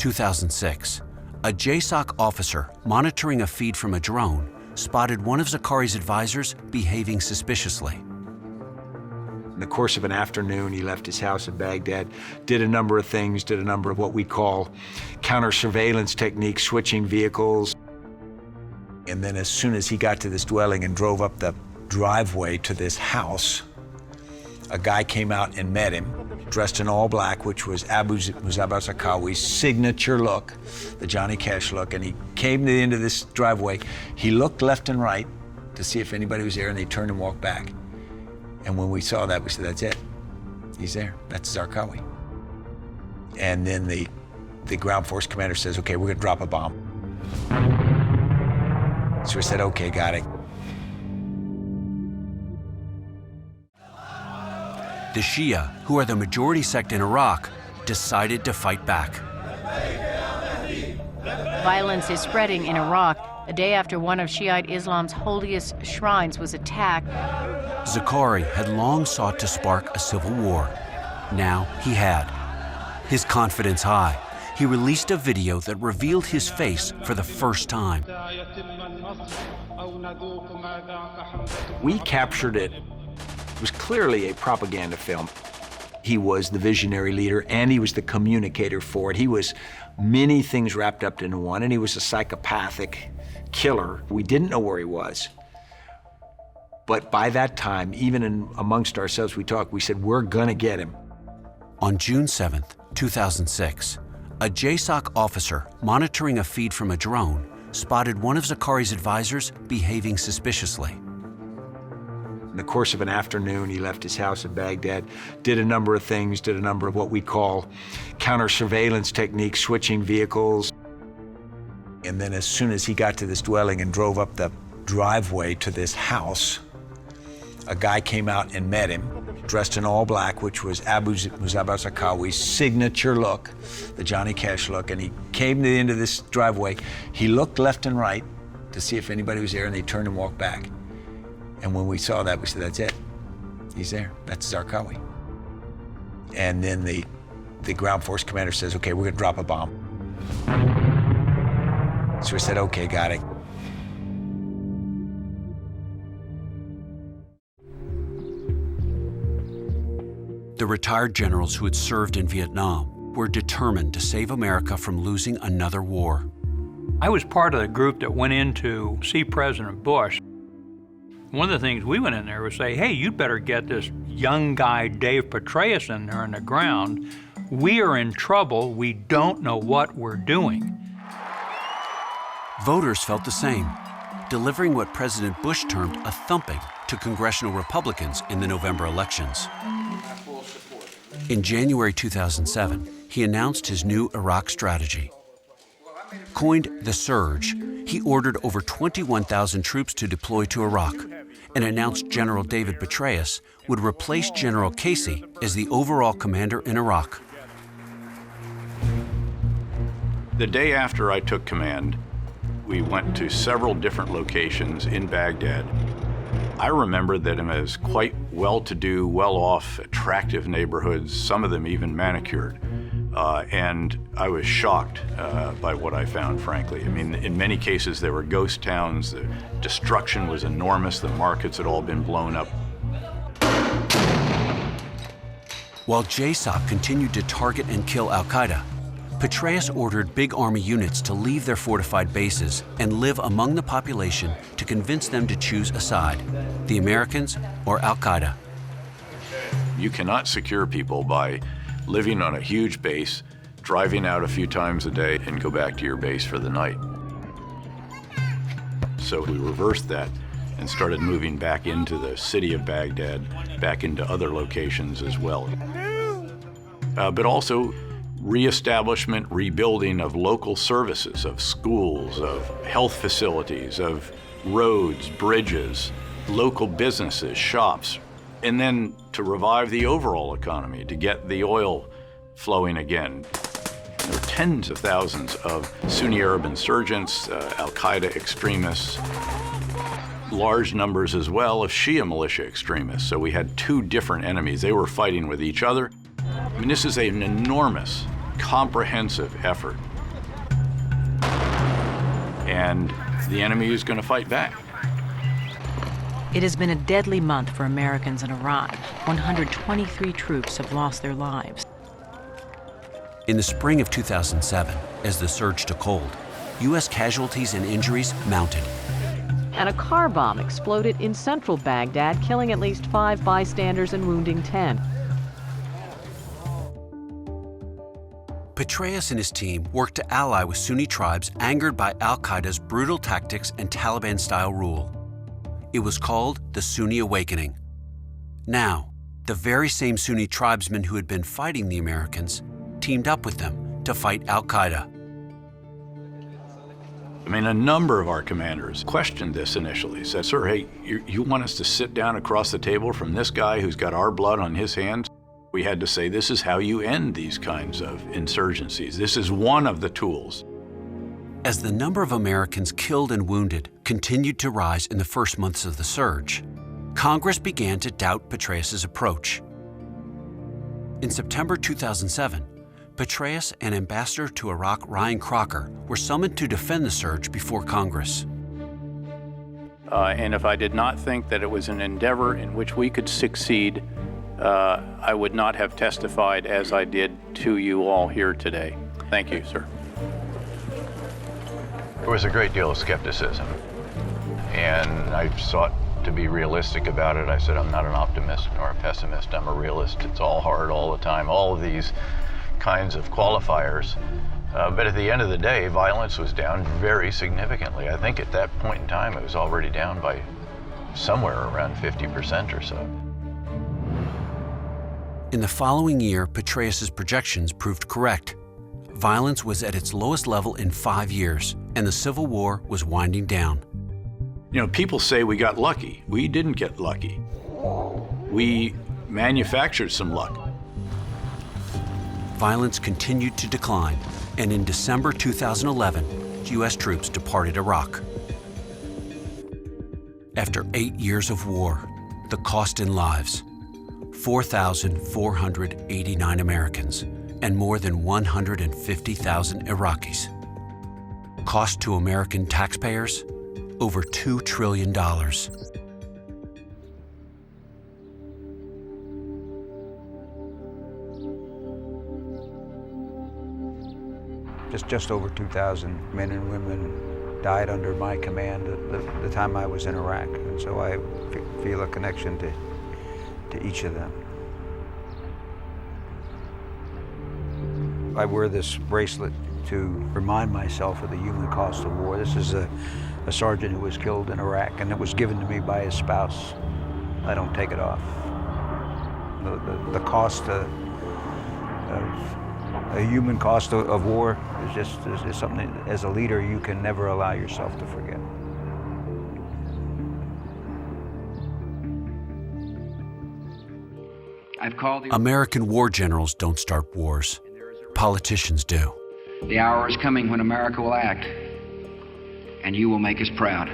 2006, a JSOC officer monitoring a feed from a drone spotted one of Zakari's advisors behaving suspiciously. In the course of an afternoon, he left his house in Baghdad, did a number of things, did a number of what we call counter-surveillance techniques, switching vehicles. And then as soon as he got to this dwelling and drove up the driveway to this house, a guy came out and met him, dressed in all black, which was Abu Zakawi's signature look, the Johnny Cash look, and he came to the end of this driveway. He looked left and right to see if anybody was there, and they turned and walked back. And when we saw that, we said, that's it. He's there. That's Zarqawi. And then the ground force commander says, okay, we're gonna drop a bomb. So we said, okay, got it. The Shia, who are the majority sect in Iraq, decided to fight back. Violence is spreading in Iraq, a day after one of Shiite Islam's holiest shrines was attacked. Zakari had long sought to spark a civil war. Now he had. His confidence high, he released a video that revealed his face for the first time. We captured it. It was clearly a propaganda film. He was the visionary leader and he was the communicator for it. He was many things wrapped up into one, and he was a psychopathic killer. We didn't know where he was. But by that time, even amongst ourselves, we said, we're gonna get him. On June 7th, 2006, a JSOC officer monitoring a feed from a drone spotted one of Zakari's advisors behaving suspiciously. In the course of an afternoon, he left his house in Baghdad, did a number of things, did a number of what we call counter-surveillance techniques, switching vehicles. And then as soon as he got to this dwelling and drove up the driveway to this house, a guy came out and met him, dressed in all black, which was Abu Zakawi's signature look, the Johnny Cash look, and he came to the end of this driveway. He looked left and right to see if anybody was there, and they turned and walked back. And when we saw that, we said, that's it. He's there. That's Zarqawi. And then the ground force commander says, okay, we're gonna drop a bomb. So we said, okay, got it. The retired generals who had served in Vietnam were determined to save America from losing another war. I was part of the group that went in to see President Bush. One of the things we went in there was say, hey, you'd better get this young guy, Dave Petraeus, in there on the ground. We are in trouble. We don't know what we're doing. Voters felt the same, delivering what President Bush termed a thumping to congressional Republicans in the November elections. In January 2007, he announced his new Iraq strategy. Coined the Surge, he ordered over 21,000 troops to deploy to Iraq and announced General David Petraeus would replace General Casey as the overall commander in Iraq. The day after I took command, we went to several different locations in Baghdad. I remember that it was quite well-to-do, well-off, attractive neighborhoods, some of them even manicured. And I was shocked by what I found, frankly. I mean, in many cases, there were ghost towns. The destruction was enormous. The markets had all been blown up. While JSOC continued to target and kill al-Qaeda, Petraeus ordered big army units to leave their fortified bases and live among the population to convince them to choose a side, the Americans or al-Qaeda. You cannot secure people by living on a huge base, driving out a few times a day, and go back to your base for the night. So we reversed that and started moving back into the city of Baghdad, back into other locations as well. But also reestablishment, rebuilding of local services, of schools, of health facilities, of roads, bridges, local businesses, shops, and then to revive the overall economy, to get the oil flowing again. There were tens of thousands of Sunni Arab insurgents, al-Qaeda extremists, large numbers as well of Shia militia extremists. So we had two different enemies. They were fighting with each other. I mean, this is an enormous, comprehensive effort and the enemy is going to fight back. It has been a deadly month for Americans in Iraq. 123 troops have lost their lives. In the spring of 2007, as the surge took hold, U.S. casualties and injuries mounted. And a car bomb exploded in central Baghdad, killing at least 5 bystanders and wounding 10. Petraeus and his team worked to ally with Sunni tribes angered by al-Qaeda's brutal tactics and Taliban-style rule. It was called the Sunni Awakening. Now, the very same Sunni tribesmen who had been fighting the Americans teamed up with them to fight al-Qaeda. I mean, a number of our commanders questioned this initially, said, "Sir, hey, you want us to sit down across the table from this guy who's got our blood on his hands?" We had to say, this is how you end these kinds of insurgencies. This is one of the tools. As the number of Americans killed and wounded continued to rise in the first months of the surge, Congress began to doubt Petraeus' approach. In September 2007, Petraeus and Ambassador to Iraq Ryan Crocker were summoned to defend the surge before Congress. And if I did not think that it was an endeavor in which we could succeed, I would not have testified as I did to you all here today. Thank you, sir. There was a great deal of skepticism, and I sought to be realistic about it. I said, I'm not an optimist nor a pessimist. I'm a realist. It's all hard all the time, all of these kinds of qualifiers. But at the end of the day, violence was down very significantly. I think at that point in time, it was already down by somewhere around 50% or so. In the following year, Petraeus' projections proved correct. Violence was at its lowest level in 5 years, and the Civil War was winding down. You know, people say we got lucky. We didn't get lucky. We manufactured some luck. Violence continued to decline, and in December 2011, U.S. troops departed Iraq. After 8 years of war, the cost in lives, 4,489 Americans and more than 150,000 Iraqis. Cost to American taxpayers, over $2 trillion. Just over 2,000 men and women died under my command at the time I was in Iraq, and so I feel a connection to each of them. I wear this bracelet to remind myself of the human cost of war. This is a sergeant who was killed in Iraq, and it was given to me by his spouse. I don't take it off. The cost of a human cost of war is something, as a leader, you can never allow yourself to forget. American war generals don't start wars. Politicians do. The hour is coming when America will act, and you will make us proud.